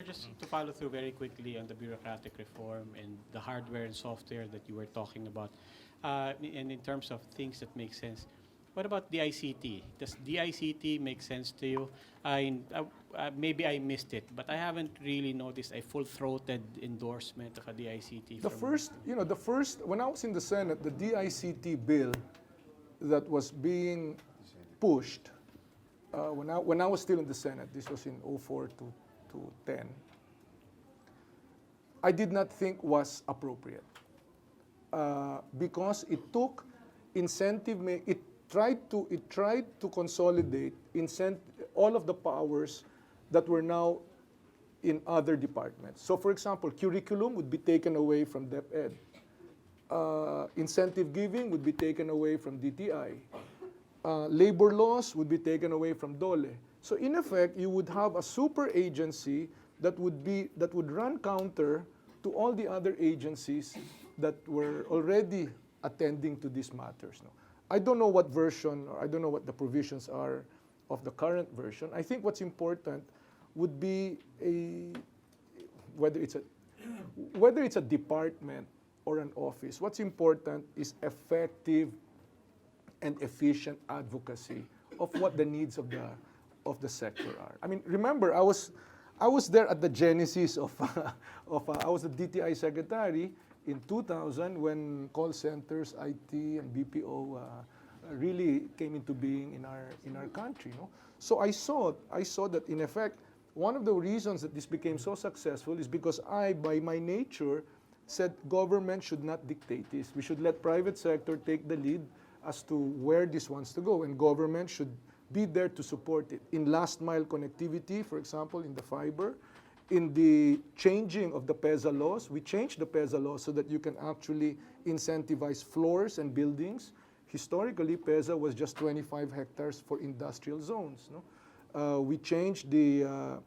Just to follow through very quickly on the bureaucratic reform and the hardware and software that you were talking about, and in terms of things that make sense, what about the ICT? Does the ICT make sense to you? Maybe I missed it, but I haven't really noticed a full-throated endorsement of a DICT The from. first, the first, when I was in the Senate, the DICT bill that was being pushed, when I was still in the Senate, this was in '04 to 10, I did not think was appropriate because it took it tried to consolidate all of the powers that were now in other departments. So, for example, curriculum would be taken away from DepEd. Incentive giving would be taken away from DTI. Labor laws would be taken away from DOLE. So, in effect, you would have a super agency that would run counter to all the other agencies that were already attending to these matters. No? I don't know what version, or I don't know what the provisions are of the current version. I think what's important would be whether it's a department or an office. What's important is effective and efficient advocacy of what the needs of the sector are. I mean, remember, I was there at the genesis of I was the DTI secretary in 2000 when call centers, IT, and BPO really came into being in our country. No? So I saw that in effect one of the reasons that this became so successful is because I, by my nature, said government should not dictate this. We should let private sector take the lead as to where this wants to go, and government should be there to support it. In last mile connectivity, for example, in the fiber, in the changing of the PEZA laws, we changed the PEZA laws so that you can actually incentivize floors and buildings. Historically, PEZA was just 25 hectares for industrial zones. No? We changed the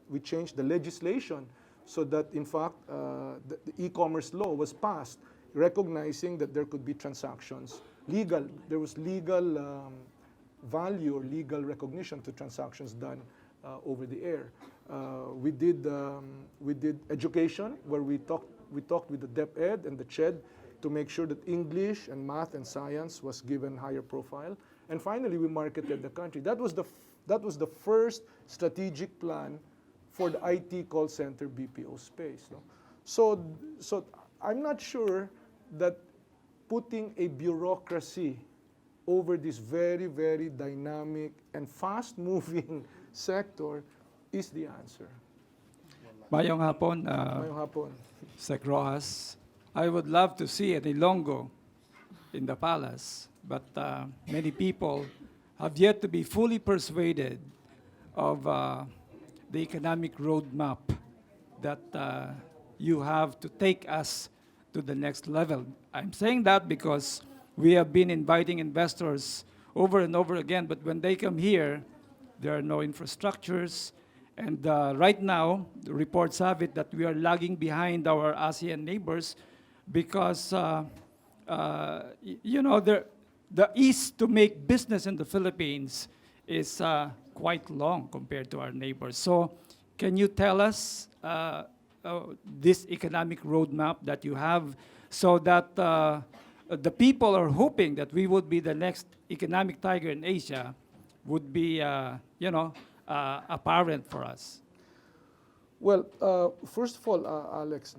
legislation so that, in fact, the e-commerce law was passed, recognizing that there could be transactions. There was legal value or legal recognition to transactions done over the air. We did education, where we talked with the DepEd and the CHED to make sure that English and math and science was given higher profile. And finally, we marketed the country. That was the first strategic plan for the IT call center BPO space. No? So I'm not sure that putting a bureaucracy over this very, very dynamic and fast-moving sector is the answer. Mayong hapon, Ngayong hapon. Sec Rojas. I would love to see an Ilonggo in the palace, but many people have yet to be fully persuaded of the economic roadmap that you have to take us to the next level. I'm saying that because we have been inviting investors over and over again, but when they come here, there are no infrastructures. And right now, the reports have it that we are lagging behind our ASEAN neighbors because, the ease to make business in the Philippines is quite long compared to our neighbors. So can you tell us this economic roadmap that you have so that the people are hoping that we would be the next economic tiger in Asia would be, apparent for us? Well, first of all, Alex,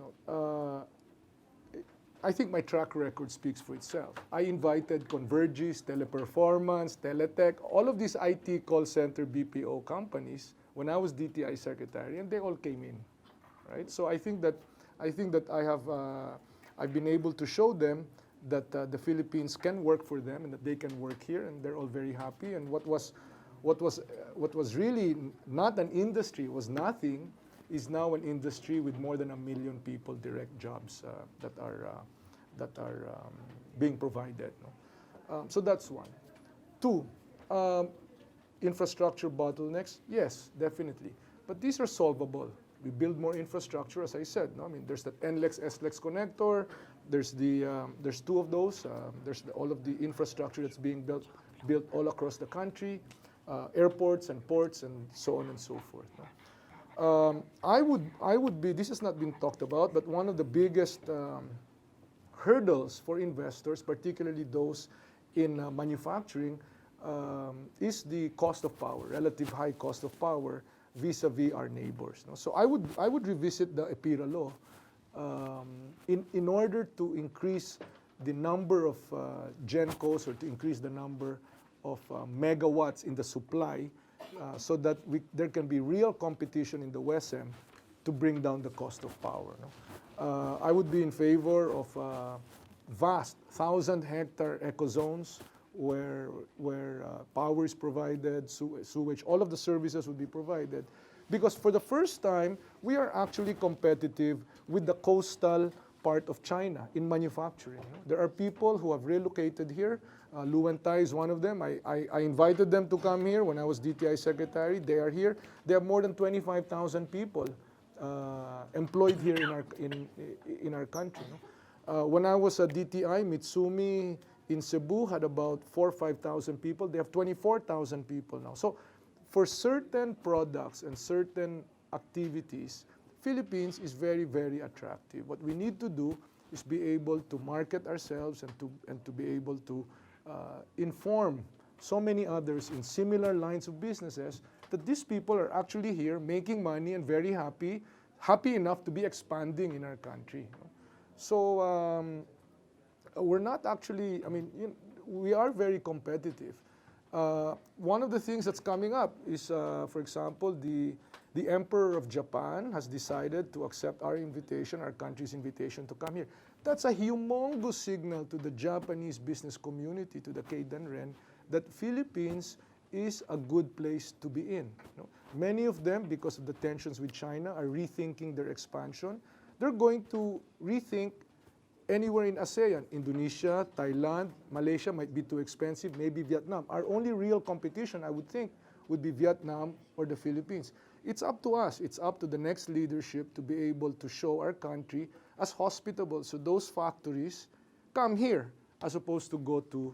I think my track record speaks for itself. I invited Convergys, Teleperformance, Teletech, all of these IT call center BPO companies when I was DTI secretary, and they all came in, right? So I think that I've been able to show them that the Philippines can work for them and that they can work here, and they're all very happy. And what was really not an industry, was nothing, is now an industry with more than 1 million people, direct jobs that are being provided. No? So that's one. Two, infrastructure bottlenecks. Yes, definitely, but these are solvable. We build more infrastructure, as I said. No? I mean, there's that NLEX SLEX connector. There's two of those. There's all of the infrastructure that's being built all across the country, airports and ports and so on and so forth. No? I would be, this has not been talked about, but one of the biggest hurdles for investors, particularly those in manufacturing, is the cost of power, relative high cost of power vis-a-vis our neighbors. No? So I would revisit the EPIRA law in order to increase the number of GenCos, or to increase the number of megawatts in the supply, so that there can be real competition in the WESM to bring down the cost of power. No? I would be in favor of vast 1,000-hectare ecozones where power is provided, sewage, all of the services would be provided. Because for the first time, we are actually competitive with the coastal part of China in manufacturing. There are people who have relocated here. Lu and Tai is one of them. I invited them to come here when I was DTI secretary. They are here. They have more than 25,000 people employed here in our country. No? When I was at DTI, Mitsumi in Cebu had about 4,000 or 5,000 people. They have 24,000 people now. So for certain products and certain activities, Philippines is very, very attractive. What we need to do is be able to market ourselves and to be able to inform so many others in similar lines of businesses that these people are actually here making money and very happy enough to be expanding in our country. So we're not actually, I mean, we are very competitive. One of the things that's coming up is, for example, the Emperor of Japan has decided to accept our invitation, our country's invitation to come here. That's a humongous signal to the Japanese business community, to the Keidanren, that Philippines is a good place to be in. Many of them, because of the tensions with China, are rethinking their expansion. They're going to rethink anywhere in ASEAN. Indonesia, Thailand, Malaysia might be too expensive, maybe Vietnam. Our only real competition, I would think, would be Vietnam or the Philippines. It's up to us. It's up to the next leadership to be able to show our country as hospitable. So those factories come here as opposed to go to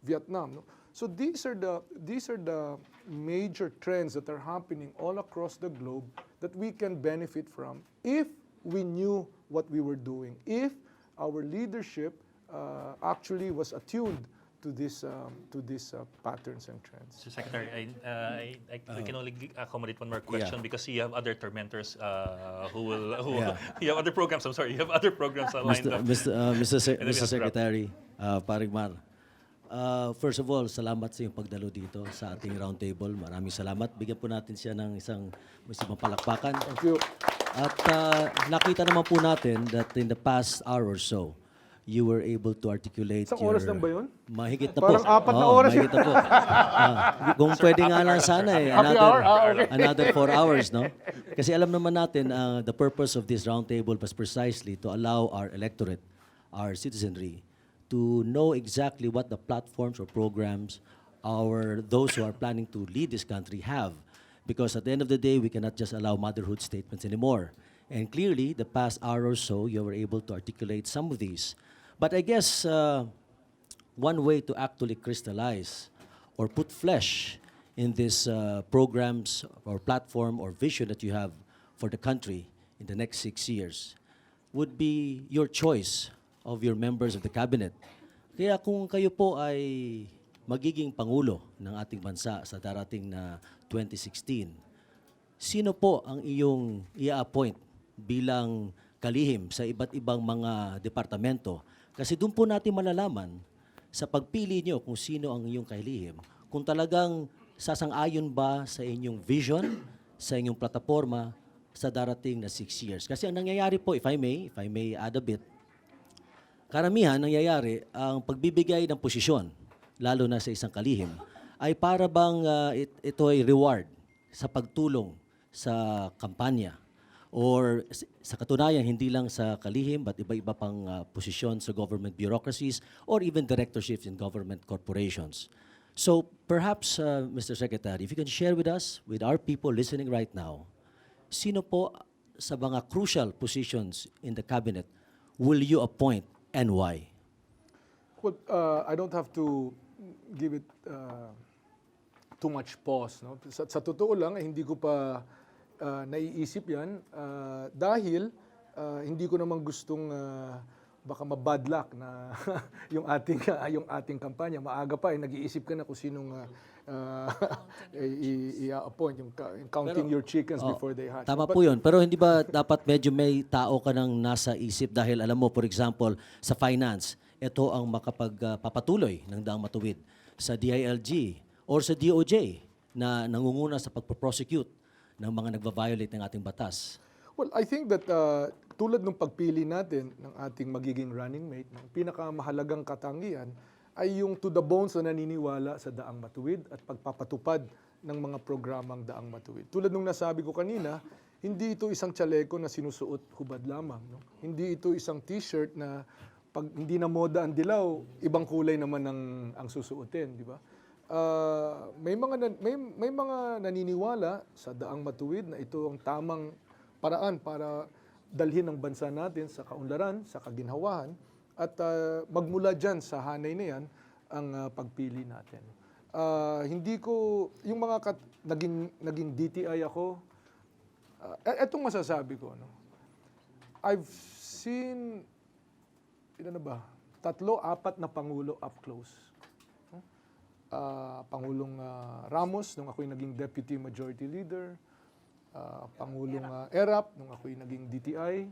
Vietnam. No? So these are the major trends that are happening all across the globe that we can benefit from if we knew what we were doing, if our leadership actually was attuned to these patterns and trends. So Secretary, we can only accommodate one more question because you have other tormentors you have other programs. I'm sorry, you have other programs lined up. Mr. Secretary, Paring Mar, first of all, salamat sa iyong pagdalo dito sa ating roundtable. Maraming salamat. Bigyan po natin siya ng isang palakpakan. Thank you. At nakita naman po natin that in the past hour or so, you were able to articulate Isang oras lang ba yun? Mahigit na Parang po. 4 na oras mahigit na po. Kung pwede nga lang sana another 4 hours, no? Kasi alam naman natin, the purpose of this roundtable was precisely to allow our electorate, our citizenry, to know exactly what the platforms or programs those who are planning to lead this country have. Because at the end of the day, we cannot just allow motherhood statements anymore. And clearly, the past hour or so, you were able to articulate some of these. But I guess one way to actually crystallize or put flesh in these programs or platform or vision that you have for the country in the next 6 years would be your choice of your members of the cabinet. Kaya kung kayo po ay magiging pangulo ng ating bansa sa darating na 2016, sino po ang iyong i-appoint bilang kalihim sa iba't ibang mga departamento? Kasi doon po natin malalaman sa pagpili nyo kung sino ang iyong kalihim, kung talagang sasang-ayon ba sa inyong vision, sa inyong plataforma sa darating na 6 years. Kasi ang nangyayari po, if I may add a bit, karamihan nangyayari ang pagbibigay ng posisyon, lalo na sa isang kalihim, ay para bang ito ay reward sa pagtulong sa kampanya. Or sa katunayan, hindi lang sa kalihim, but iba-iba pang posisyon sa government bureaucracies or even directorships in government corporations. So perhaps, Mr. Secretary, if you can share with us, with our people listening right now, sino po sa mga crucial positions in the cabinet will you appoint and why? Well, I don't have to give it too much pause. No? Sa totoo lang, hindi ko pa naiisip yan dahil hindi ko naman gustong baka mabad luck na yung ating kampanya. Maaga pa nag-iisip ka na kung sinong i-appoint, yung counting your chickens before they hatch. Tama po yun. Pero hindi ba dapat medyo may tao ka nang nasa isip dahil alam mo, for example, sa finance, ito ang makapagpapatuloy ng daang matuwid sa DILG or sa DOJ na nangunguna sa pagpo-prosecute ng mga nagva-violate ng ating batas. Well, I think that tulad ng pagpili natin ng ating magiging running mate, ang pinakamahalagang katangian ay yung to the bones na naniniwala sa daang matuwid at pagpapatupad ng mga programang daang matuwid. Tulad nung nasabi ko kanina, hindi ito isang tsaleko na sinusuot hubad lamang. No? Hindi ito isang t-shirt na pag hindi na moda ang dilaw, ibang kulay naman ang susuotin, di ba? May mga naniniwala sa daang matuwid na ito ang tamang paraan para dalhin ang bansa natin sa kaunlaran, sa kaginhawahan, at magmula dyan sa hanay na yan ang pagpili natin. Hindi ko, yung mga naging DTI ako, etong masasabi ko, no? I've seen, ilan na ba? 3-4 na Pangulo up close. Pangulong Ramos, nung ako'y naging Deputy Majority Leader, Pangulong Erap, nung ako'y naging DTI,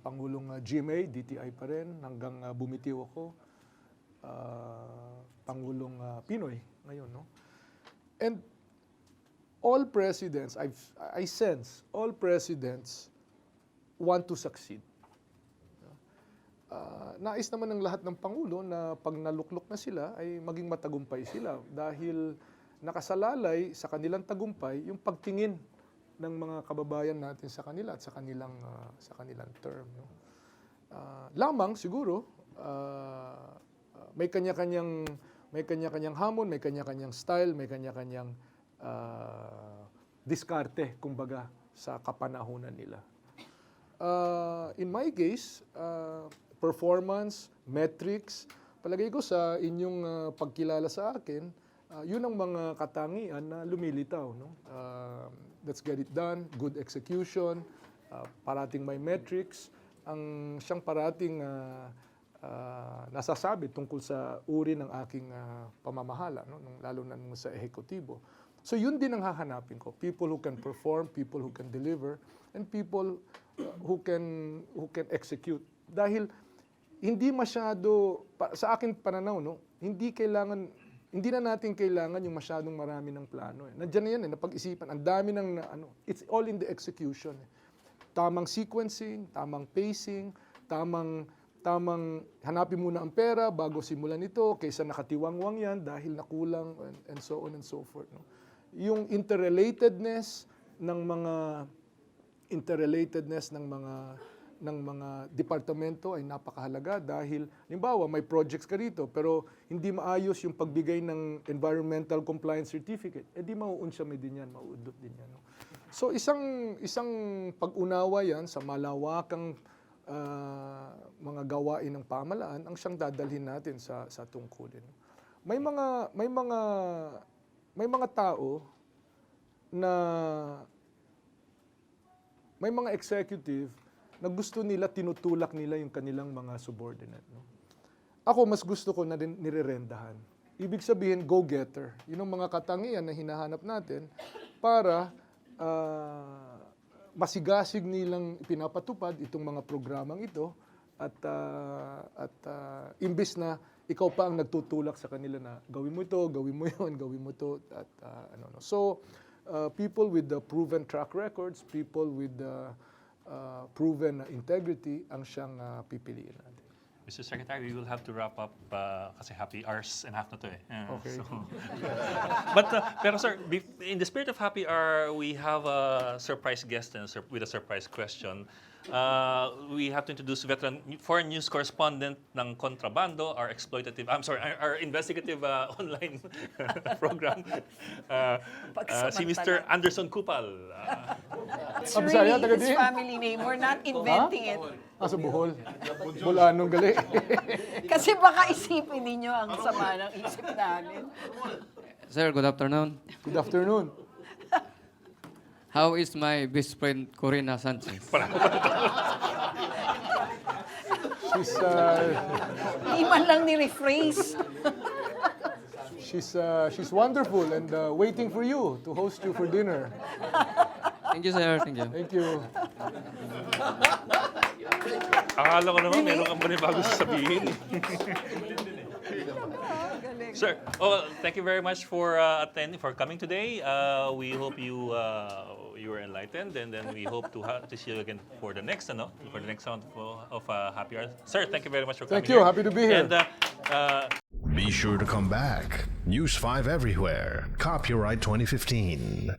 Pangulong GMA, DTI pa rin, hanggang bumitiw ako, Pangulong Pinoy ngayon. No? And all presidents, I sense, all presidents want to succeed. Nais naman ng lahat ng Pangulo na pag naluklok na sila ay maging matagumpay sila dahil nakasalalay sa kanilang tagumpay yung pagtingin ng mga kababayan natin sa kanila at sa kanilang term. No? Lamang siguro may kanya-kanyang hamon, may kanya-kanyang style, may kanya-kanyang diskarte kumbaga sa kapanahunan nila. In my case, performance, metrics, palagay ko sa inyong pagkilala sa akin, yun ang mga katangian na lumilitaw. No? Let's get it done, good execution, parating may metrics, ang siyang parating nasasabi tungkol sa uri ng aking pamamahala, no? Lalo na sa ehekutibo. So yun din ang hahanapin ko, people who can perform, people who can deliver, and people who can execute. Dahil hindi masyado, sa akin pananaw, no, hindi na natin kailangan yung masyadong marami ng plano. Nandiyan na yan, napag-isipan. Ang dami ng, it's all in the execution. Tamang sequencing, tamang pacing, tamang hanapin muna ang pera bago simulan ito, kaysa nakatiwangwang yan dahil nakulang, and so on and so forth. No? Yung interrelatedness ng mga departamento ay napakahalaga dahil halimbawa may projects ka rito pero hindi maayos yung pagbigay ng environmental compliance certificate, di mauunsyame din yan, mauudot din yan. No? So isang pag-unawa yan sa malawakang mga gawain ng pamahalaan ang siyang dadalhin natin sa tungkulin. May mga tao na may mga executive na gusto nila, tinutulak nila yung kanilang mga subordinate. No? Ako, mas gusto ko na nirerendahan. Ibig sabihin, go-getter. Yun ang mga katangian na hinahanap natin para masigasig nilang pinapatupad itong mga programang ito at imbis na ikaw pa ang nagtutulak sa kanila na gawin mo ito, gawin mo yun, gawin mo ito. So, people with the proven track records, people with the proven integrity ang siyang pipiliin natin. Mr. Secretary, we will have to wrap up kasi happy hours and half na to eh. Okay. So. But, pero sir, in the spirit of happy hour, we have a surprise guest with a surprise question. We have to introduce veteran foreign news correspondent ng Kontrabando, our investigative online program, si Mr. Anderson Kupal. It's really his family name. We're not inventing it. Sa Bohol. Bulanong gali. Kasi baka isipin ninyo ang sama ng isip namin. Sir, good afternoon. Good afternoon. How is my best friend Corina Sanchez? She's, Di man lang ni-rephrase. she's wonderful and waiting for you to host you for dinner. Thank you, sir. Thank you. Thank you. Akala ko naman meron kang bago sasabihin. Sir, thank you very much for attending, for coming today. We hope you were enlightened, and then we hope to see you again for the next round of Happy Hour. Sir, thank you very much for coming. Thank you. here. Happy to be here. And Be sure to come back. News 5 everywhere. Copyright 2015.